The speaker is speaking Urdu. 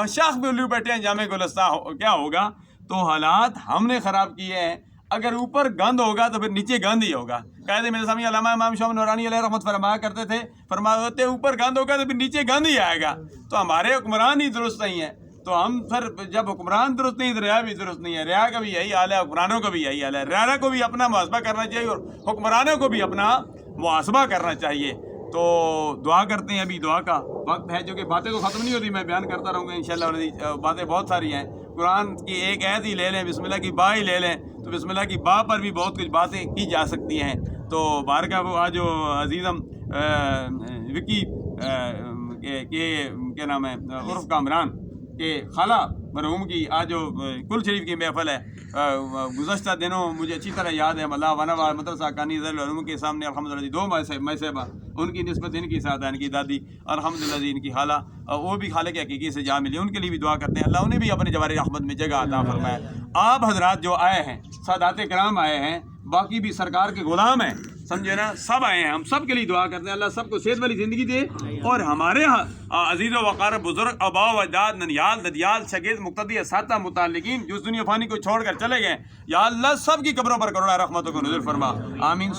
شاخ پہ الو بیٹھے ہیں جامع گلستان کیا ہوگا؟ تو حالات ہم نے خراب کیے ہیں. اگر اوپر گند ہوگا تو پھر نیچے گند ہی ہوگا. قائد میرے سامنے علامہ امام شاہ نورانی علیہ رحمت فرمایا کرتے تھے، فرماتے اوپر گند ہوگا تو پھر نیچے گند ہی آئے گا. تو ہمارے حکمران ہی درست نہیں ہیں. تو ہم پھر جب حکمران درست نہیں تو رعایا بھی درست نہیں ہے. رعایا کا بھی یہی حال ہے، حکمرانوں کا بھی یہی حال ہے. رعایا کو بھی اپنا محاسبہ کرنا چاہیے اور حکمرانوں کو بھی اپنا محاسبہ کرنا چاہیے. تو دعا کرتے ہیں. ابھی دعا کا وقت ہے، جو کہ باتیں تو ختم نہیں ہوتی، میں بیان کرتا رہوں گا انشاءاللہ. باتیں بہت ساری ہیں. قرآن کی ایک آیت ہی لے لیں، بسم اللہ کی با ہی لے لیں، تو بسم اللہ کی با پر بھی بہت کچھ باتیں کی جا سکتی ہیں. تو بارگاہ وہ آج جو عزیزم وکی کے کیا نام ہے عرف کامران کہ خالہ مرحوم کی آج جو کل شریف کی محفل ہے، گزشتہ دنوں مجھے اچھی طرح یاد ہے. اللہ ونوا مدرسہ کانی ذل العلوم کے سامنے الحمدللہ دو محسبہ ان کی نسبت ان کی ساتھ ان کی دادی الحمدللہ ان کی خالہ، وہ بھی خالق حقیقی سے جا ملی. ان کے لیے بھی دعا کرتے ہیں اللہ انہیں بھی اپنے جوار رحمت میں جگہ عطا فرمائے. آپ حضرات جو آئے ہیں، سادات کرام آئے ہیں، باقی بھی سرکار کے غلام ہیں، سمجھے نا، سب آئے ہیں. ہم سب کے لیے دعا کرتے ہیں اللہ سب کو صحت والی زندگی دے. اور ہمارے عزیز و وقار بزرگ آبا و اجداد ننیال ددیال شگیز مقتدی اساتذہ متعلقین جو اس دنیا فانی کو چھوڑ کر چلے گئے، یا اللہ سب کی قبروں پر کروڑا رحمتوں کو نزول فرما. آمین.